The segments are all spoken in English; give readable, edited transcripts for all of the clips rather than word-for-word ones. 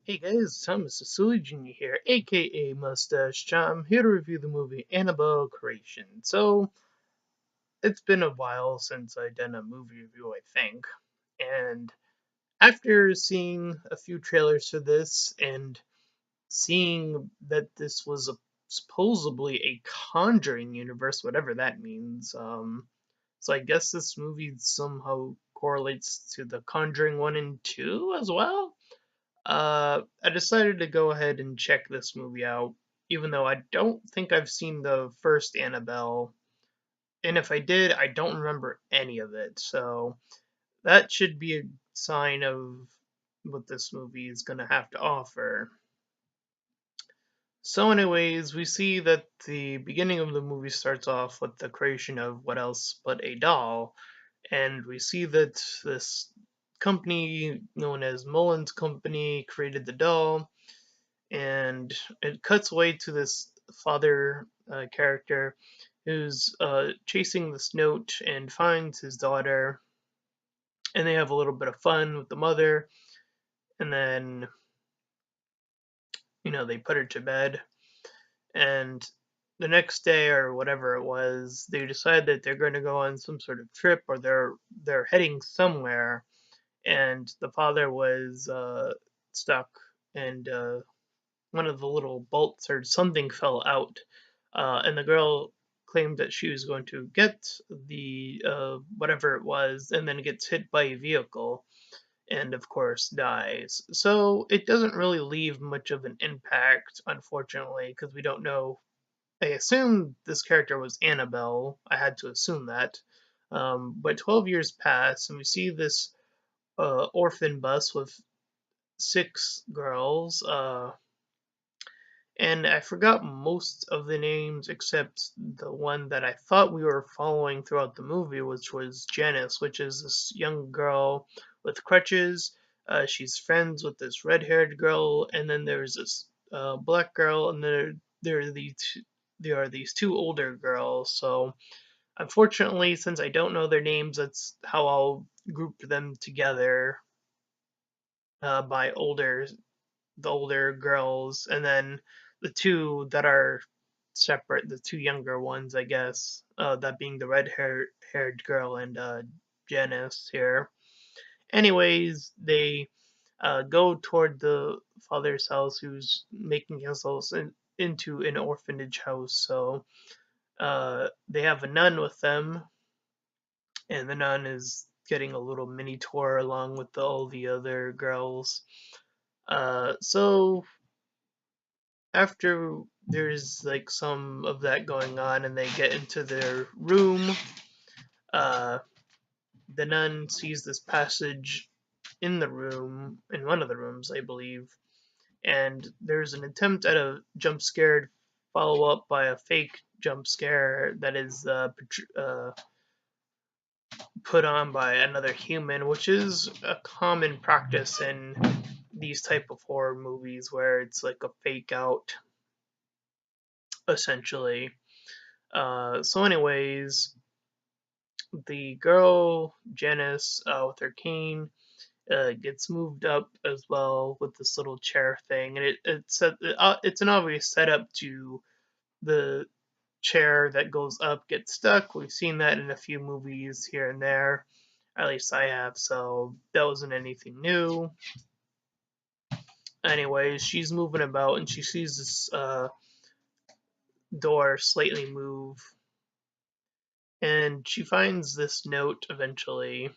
Hey guys, Thomas Silly Jr. here, aka Mustached. I'm here to review the movie Annabelle Creation. So, it's been a while since I've done a movie review, I think. And after seeing a few trailers for this and seeing that this was supposedly a Conjuring universe, whatever that means, so I guess this movie somehow correlates to the Conjuring 1 and 2 as well? I decided to go ahead and check this movie out, even though I don't think I've seen the first Annabelle, and if I did, I don't remember any of it. So that should be a sign of what this movie is going to have to offer. So, anyways, we see that the beginning of the movie starts off with the creation of what else but a doll, and we see that this company known as Mullins Company created the doll, and it cuts away to this father character who's chasing this note and finds his daughter, and they have a little bit of fun with the mother, and then they put her to bed, and the next day or whatever it was, they decide that they're going to go on some sort of trip, or they're heading somewhere, and the father was stuck, and one of the little bolts or something fell out, and the girl claimed that she was going to get the whatever it was, and then gets hit by a vehicle, and of course dies. So it doesn't really leave much of an impact, unfortunately, because we don't know. I assumed this character was Annabelle. I had to assume that. But 12 years pass, and we see this orphan bus with six girls. And I forgot most of the names except the one that I thought we were following throughout the movie, which was Janice, which is this young girl with crutches. She's friends with this red-haired girl, and then there's this black girl, and there are these two older girls. So unfortunately, since I don't know their names, that's how I'll group them together by the older girls, and then the two that are separate, the two younger ones, I guess, that being the red haired girl and Janice here. Anyways, they go toward the father's house, who's making his house into an orphanage house. So they have a nun with them, and the nun is getting a little mini tour along with all the other girls. So after there's like some of that going on and they get into their room, uh, the nun sees this passage in the room, in one of the rooms, I believe, and there's an attempt at a jump scare follow up by a fake jump scare that is put on by another human, which is a common practice in these type of horror movies where it's like a fake out essentially. So, anyways, the girl Janice with her cane gets moved up as well with this little chair thing, and it's an obvious setup to the chair that goes up gets stuck. We've seen that in a few movies here and there. At least I have, so that wasn't anything new. Anyways, she's moving about and she sees this door slightly move, and she finds this note eventually,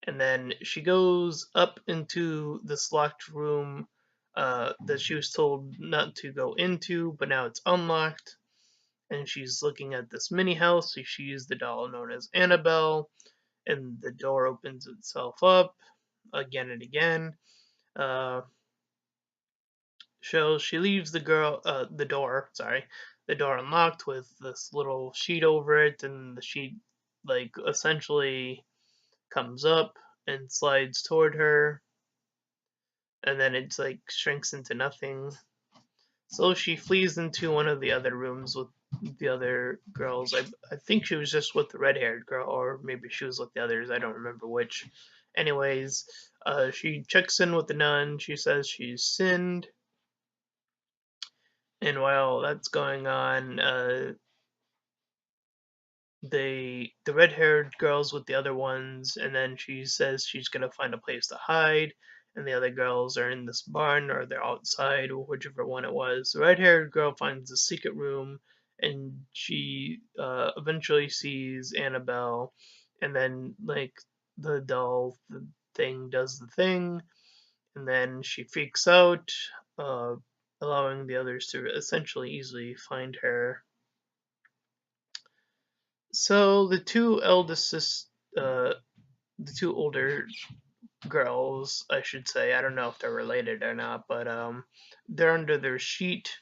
and then she goes up into this locked room that she was told not to go into, but now it's unlocked, and she's looking at this mini house. So she used the doll known as Annabelle, and the door opens itself up again and again. Uh, so she leaves the door unlocked with this little sheet over it, and the sheet like essentially comes up and slides toward her, and then it's like shrinks into nothing. So she flees into one of the other rooms with the other girls. I think she was just with the red haired girl, or maybe she was with the others. I don't remember which. Anyways, she checks in with the nun. She says she's sinned, and while that's going on, the red-haired girls with the other ones, and then she says she's gonna find a place to hide, and the other girls are in this barn or they're outside, or whichever one it was. The red-haired girl finds a secret room, and she eventually sees Annabelle, and then like the doll the thing does the thing, and then she freaks out, uh, allowing the others to essentially easily find her. So the two older girls, I should say, I don't know if they're related or not, but they're under their sheet,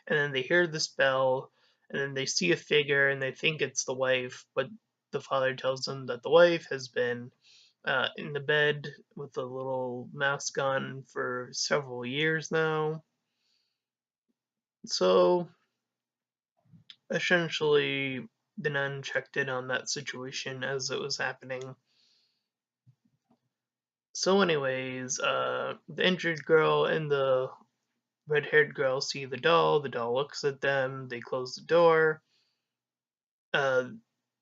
and then they hear this bell, and then they see a figure, and they think it's the wife, but the father tells them that the wife has been in the bed with a little mask on for several years now. So essentially, the nun checked in on that situation as it was happening. So, anyways, the injured girl and the red haired girl see the doll. The doll looks at them. They close the door. Uh,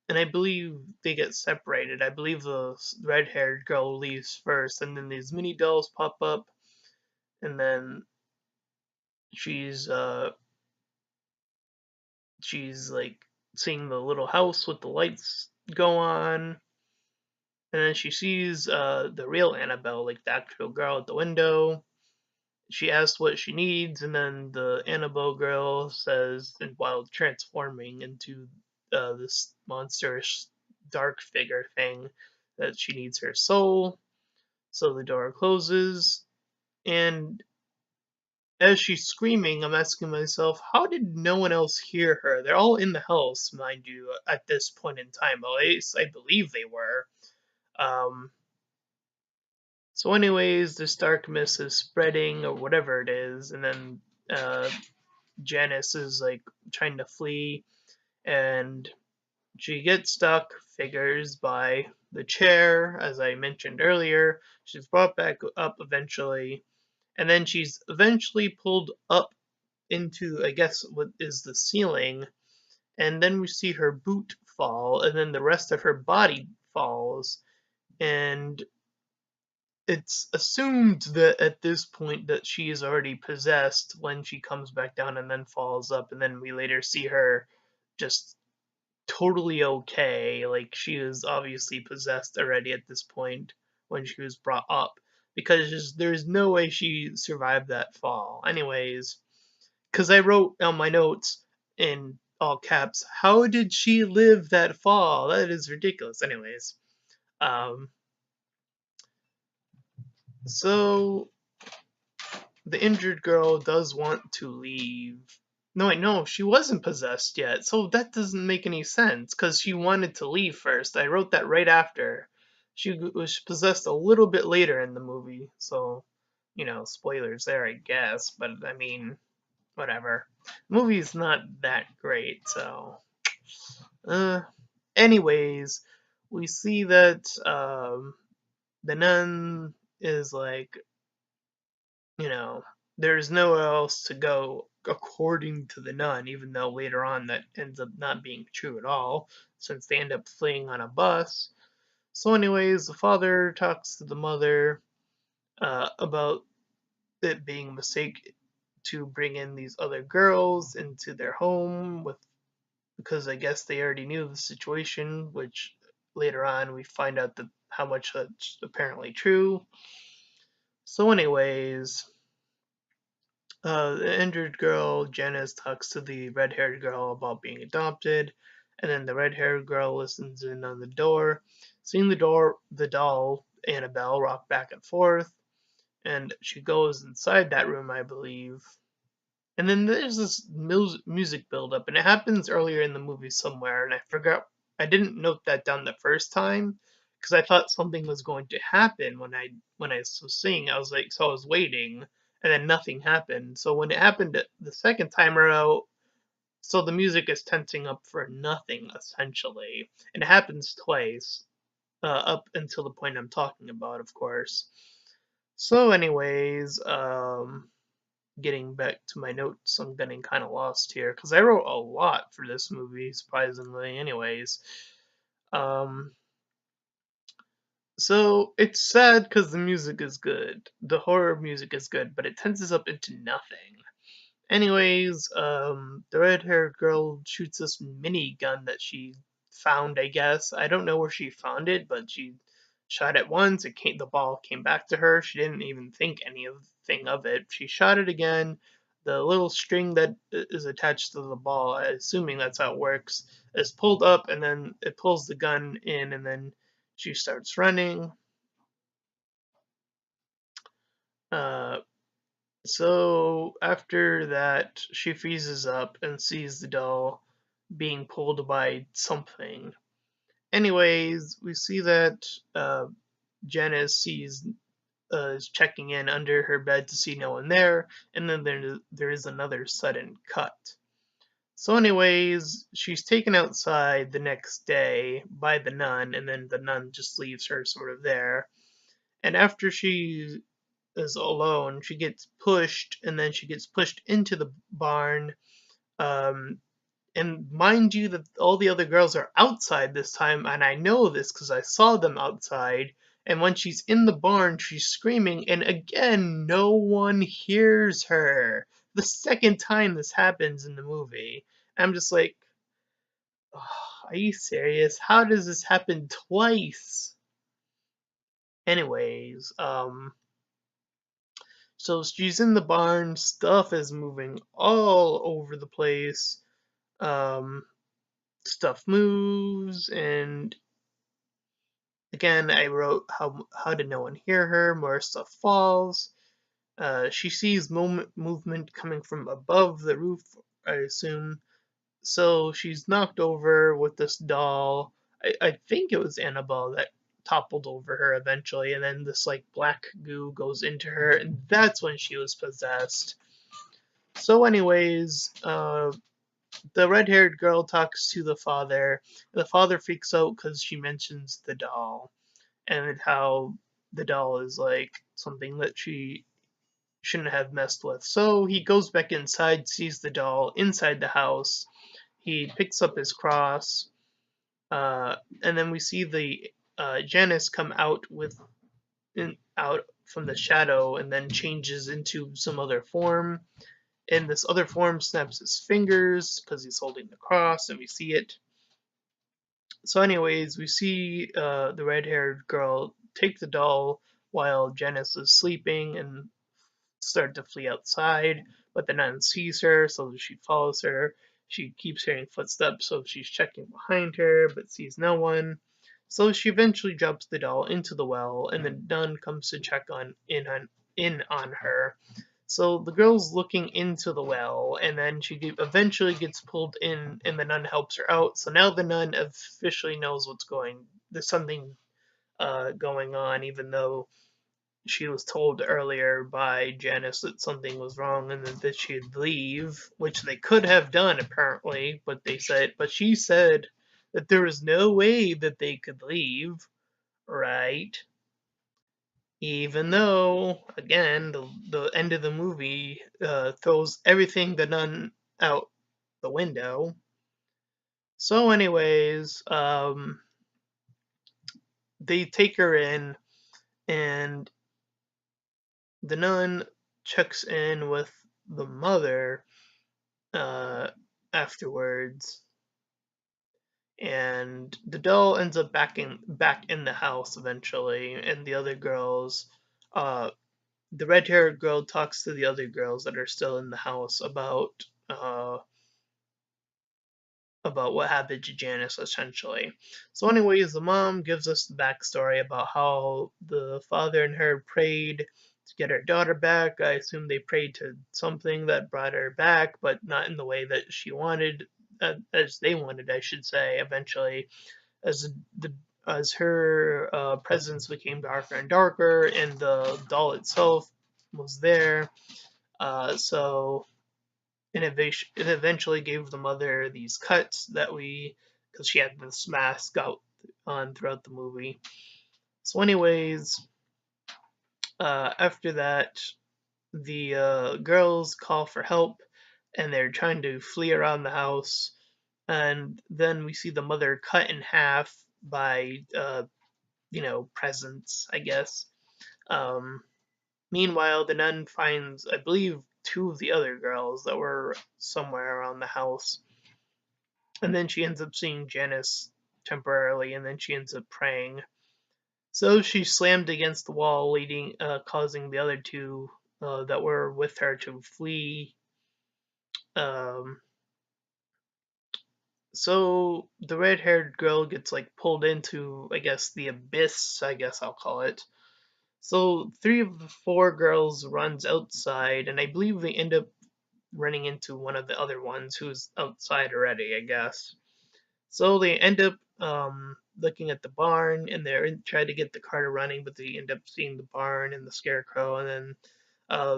and I believe they get separated. I believe the red haired girl leaves first, and then these mini dolls pop up, and then she's uh, she's like seeing the little house with the lights go on, and then she sees the real Annabelle, like the actual girl at the window. She asks what she needs, and then the Annabelle girl says, and while transforming into this monstrous dark figure thing, that she needs her soul. So the door closes, and as she's screaming, I'm asking myself, how did no one else hear her? They're all in the house, mind you, at this point in time. At least I believe they were. Um, so, anyways, this dark mist is spreading, or whatever it is, and then Janice is like trying to flee, and she gets stuck, figures, by the chair, as I mentioned earlier. She's brought back up eventually, and then she's eventually pulled up into, I guess, what is the ceiling, and then we see her boot fall, and then the rest of her body falls, and it's assumed that at this point that she is already possessed when she comes back down and then falls up, and then we later see her just totally okay, like she was obviously possessed already at this point when she was brought up, because there's no way she survived that fall. Anyways, because I wrote on my notes in all caps, how did she live that fall? That is ridiculous. Anyways, um so the injured girl does want to leave. No, wait, no, she wasn't possessed yet, so that doesn't make any sense, because she wanted to leave first. I wrote that right after. She was possessed a little bit later in the movie, so, spoilers there, I guess, but I mean, whatever. The movie's not that great, so. Uh, anyways, we see that the nun is like, you know, there's nowhere else to go according to the nun, even though later on that ends up not being true at all, since they end up fleeing on a bus. So, anyways, the father talks to the mother about it being a mistake to bring in these other girls into their home because I guess they already knew the situation, which later on we find out that how much that's apparently true. So, anyways, the injured girl, Janice, talks to the red haired girl about being adopted, and then the red haired girl listens in on the door. Seeing the doll, Annabelle, rock back and forth, and she goes inside that room, I believe. And then there's this music buildup, and it happens earlier in the movie somewhere, and I forgot. I didn't note that down the first time because I thought something was going to happen when I was seeing. I was like, so I was waiting, and then nothing happened. So when it happened the second time around, so the music is tensing up for nothing essentially, and it happens twice. up until the point I'm talking about, of course. So, anyways, getting back to my notes, I'm getting kind of lost here because I wrote a lot for this movie, surprisingly. Anyways, um, so it's sad because the music is good, the horror music is good, but it tenses up into nothing. Anyways, the red-haired girl shoots this minigun that she found, I guess. I don't know where she found it, but she shot it once. The ball came back to her. She didn't even think anything of it. She shot it again. The little string that is attached to the ball, assuming that's how it works, is pulled up, and then it pulls the gun in, and then she starts running. Uh, So after that, she freezes up and sees the doll being pulled by something. Anyways, we see that Janice is checking in under her bed to see no one there, and then there is another sudden cut. So, anyways, she's taken outside the next day by the nun, and then the nun just leaves her sort of there. And after she is alone. She gets pushed, and then she gets pushed into the barn. Um, and mind you, that all the other girls are outside this time, and I know this because I saw them outside. And when she's in the barn, she's screaming, and again, no one hears her. The second time this happens in the movie. I'm just like, oh, are you serious? How does this happen twice? Anyways, so she's in the barn, stuff is moving all over the place. Um, Stuff moves, and again, I wrote how did no one hear her? More stuff falls. She sees movement coming from above the roof, I assume. So she's knocked over with this doll. I think it was Annabelle that toppled over her eventually, and then this like black goo goes into her, and that's when she was possessed. So, anyways, the red-haired girl talks to the father. The father freaks out because she mentions the doll and how the doll is like something that she shouldn't have messed with. So he goes back inside, sees the doll inside the house. He picks up his cross, and then we see the Janice come out from the shadow and then changes into some other form. And this other form snaps his fingers because he's holding the cross, and we see it. So, anyways, we see the red haired girl take the doll while Janice is sleeping and start to flee outside, but the nun sees her, so she follows her. She keeps hearing footsteps, so she's checking behind her, but sees no one. So she eventually drops the doll into the well, and the nun comes to check in on her. So the girl's looking into the well, and then she eventually gets pulled in, and the nun helps her out. So now the nun officially knows what's going. There's something going on, even though she was told earlier by Janice that something was wrong and that she'd leave, which they could have done apparently, but she said that there was no way that they could leave, right? Even though, again, the end of the movie throws everything the nun out the window. So, anyways, they take her in, and the nun checks in with the mother uh, afterwards, and the doll ends up back in the house eventually, and the other girls, uh, the red-haired girl talks to the other girls that are still in the house about what happened to Janice, essentially. So, anyways, the mom gives us the backstory about how the father and her prayed to get her daughter back. I assume they prayed to something that brought her back, but not in the way that she wanted, as they wanted, I should say, eventually, as the as her presence became darker and darker, and the doll itself was there. So it eventually gave the mother these cuts because she had this mask out on throughout the movie. So, anyways, after that, the girls call for help, and they're trying to flee around the house. And then we see the mother cut in half by, presents, I guess. Um, Meanwhile, the nun finds, I believe, two of the other girls that were somewhere around the house. And then she ends up seeing Janice temporarily, and then she ends up praying. So she slammed against the wall, causing the other two that were with her to flee. Um, so the red-haired girl gets like pulled into, I guess, the abyss. I guess I'll call it. So three of the four girls runs outside, and I believe they end up running into one of the other ones who's outside already, I guess. So they end up looking at the barn, and try to get the car running, but they end up seeing the barn and the scarecrow, and then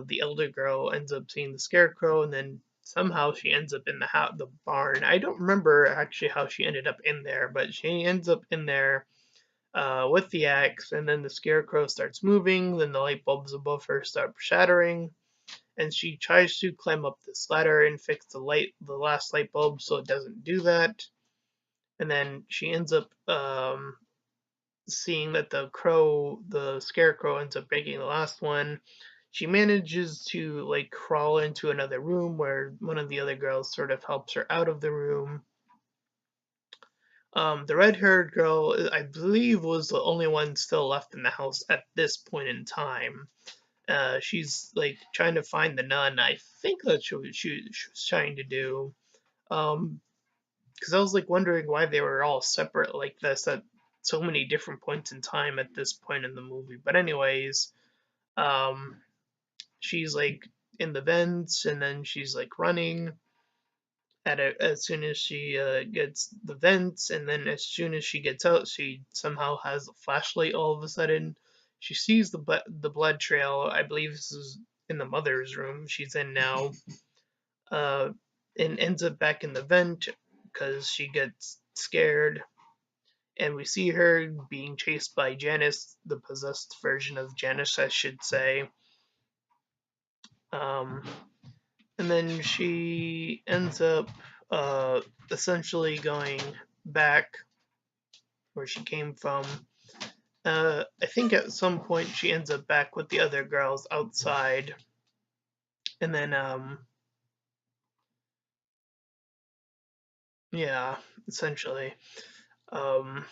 the elder girl ends up seeing the scarecrow, and then somehow she ends up in the barn. I don't remember actually how she ended up in there, but she ends up in there with the axe, and then the scarecrow starts moving. Then the light bulbs above her start shattering, and she tries to climb up this ladder and fix the last light bulb, so it doesn't do that. And then she ends up seeing that the scarecrow ends up breaking the last one. She manages to like crawl into another room where one of the other girls sort of helps her out of the room. The red-haired girl, I believe, was the only one still left in the house at this point in time. She's like trying to find the nun. I think that's what she was trying to do. Because I was like wondering why they were all separate like this at so many different points in time at this point in the movie. But anyways, um, she's like in the vents, and then she's like running as soon as she gets the vents, and then as soon as she gets out, she somehow has a flashlight. All of a sudden, she sees the blood trail. I believe this is in the mother's room she's in now, uh, and ends up back in the vent because she gets scared. And we see her being chased by Janice, the possessed version of Janice, I should say. Um, and then she ends up uh, essentially going back where she came from. I think at some point she ends up back with the other girls outside, and then yeah, essentially, um,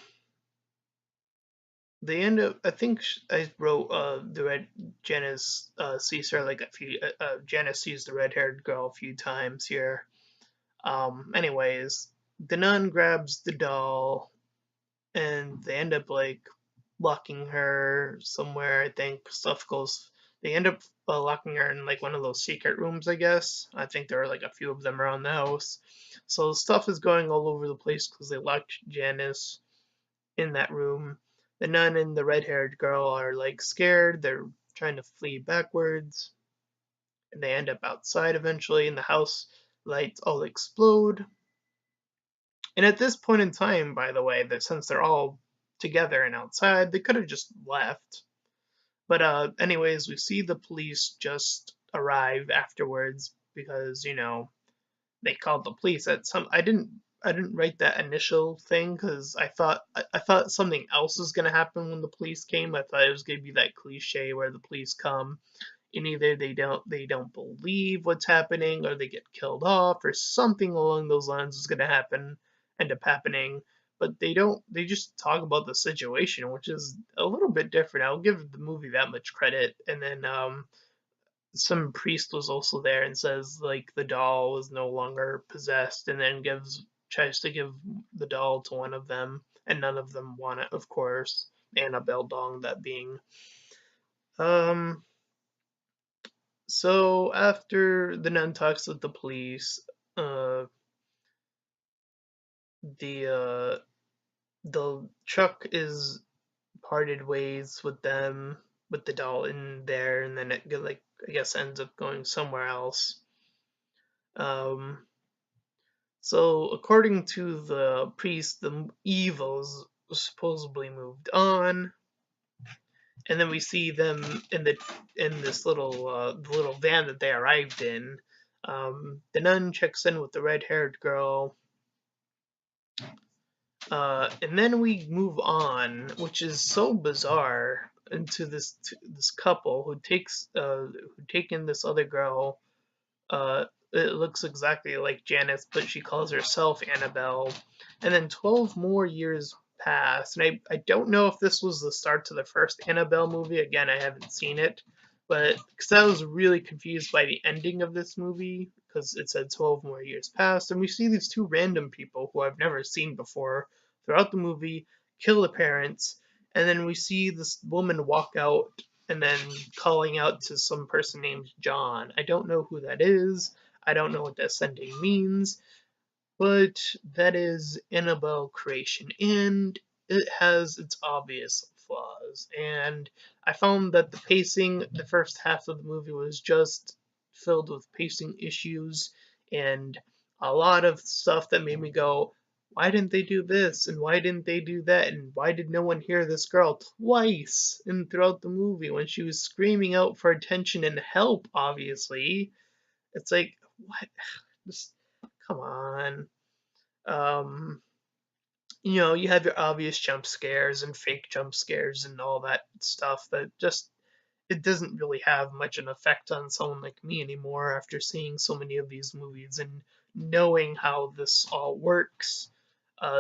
they end up. I think I wrote the red Janice sees her like a few. Janice sees the red-haired girl a few times here. Anyways, the nun grabs the doll, and they end up like locking her somewhere. I think stuff goes. They end up locking her in like one of those secret rooms, I guess. I think there are like a few of them around the house. So stuff is going all over the place because they locked Janice in that room. The nun and the red-haired girl are like scared. They're trying to flee backwards, and they end up outside eventually. And the house lights all explode. And at this point in time, by the way, that since they're all together and outside, they could have just left. But anyways, we see the police just arrive afterwards because they called the police. At some, I didn't write that initial thing because I thought something else was gonna happen when the police came. I thought it was gonna be that cliche where the police come and either they don't believe what's happening, or they get killed off, or something along those lines is gonna end up happening. But they don't. They just talk about the situation, which is a little bit different. I'll give the movie that much credit. And then some priest was also there and says like the doll was no longer possessed, and then gives tries to give the doll to one of them, and none of them want it, of course. Annabelle Dong, that being. Um, so after the nun talks with the police, uh, the the truck is parted ways with them, with the doll in there, and then it like I guess ends up going somewhere else. Um, so according to the priest, the evils supposedly moved on, and then we see them in this little van that they arrived in. The nun checks in with the red-haired girl, and then we move on, which is so bizarre, into this couple who take in this other girl. It looks exactly like Janice, but she calls herself Annabelle. And then 12 more years pass, and I don't know if this was the start to the first Annabelle movie. Again, I haven't seen it, but because I was really confused by the ending of this movie, because it said 12 more years passed, and we see these two random people who I've never seen before throughout the movie kill the parents, and then we see this woman walk out and then calling out to some person named John. I don't know who that is. I don't know what descending means, but that is Annabelle Creation, and it has its obvious flaws. And I found that the pacing, the first half of the movie, was just filled with pacing issues and a lot of stuff that made me go, why didn't they do this? And why didn't they do that? And why did no one hear this girl twice and throughout the movie when she was screaming out for attention and help, obviously? It's like, what? Just come on. Um, you have your obvious jump scares and fake jump scares and all that stuff that just it doesn't really have much an effect on someone like me anymore after seeing so many of these movies and knowing how this all works.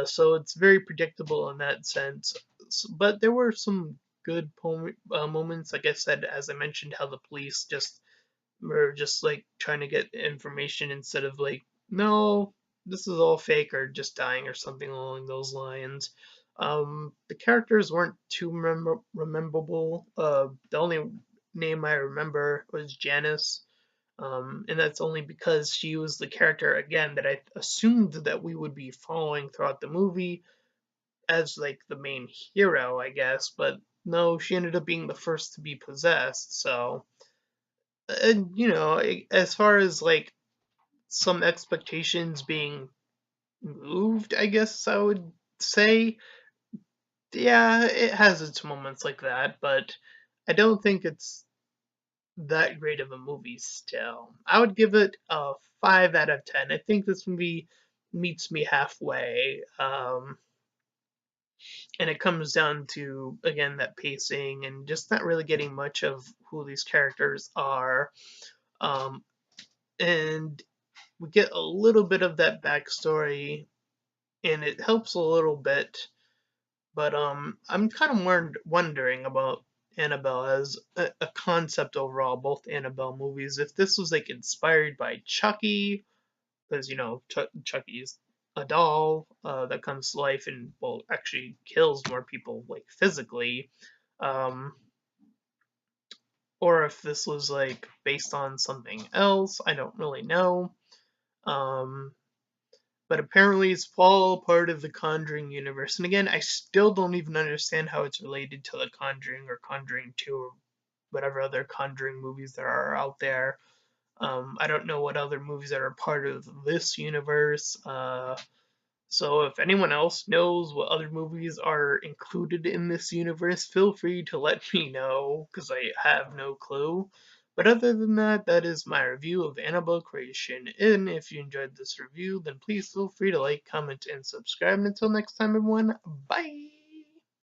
So it's very predictable in that sense. But there were some good moments, like I said, as I mentioned, how the police just were just like trying to get information instead of like, no, this is all fake or just dying or something along those lines. The characters weren't too rememberable. The only name I remember was Janice, and that's only because she was the character again that I assumed that we would be following throughout the movie as like the main hero, I guess. But no, she ended up being the first to be possessed. So, and as far as like some expectations being moved, I guess I would say, yeah, it has its moments like that, but I don't think it's that great of a movie still. I would give it a 5 out of 10. I think this movie meets me halfway. And it comes down to, again, that pacing and just not really getting much of who these characters are. Um, and we get a little bit of that backstory, and it helps a little bit. But I'm kind of wondering about Annabelle as a concept overall, both Annabelle movies. If this was like inspired by Chucky, because Chucky's a doll that comes to life and well actually kills more people like physically, um, or if this was like based on something else. I don't really know. Um, but apparently it's all part of the Conjuring universe. And again, I still don't even understand how it's related to the Conjuring or Conjuring 2 or whatever other Conjuring movies there are out there. I don't know what other movies that are part of this universe. So if anyone else knows what other movies are included in this universe, feel free to let me know, because I have no clue. But other than that, that is my review of Annabelle Creation. And if you enjoyed this review, then please feel free to like, comment, and subscribe. And until next time, everyone, bye!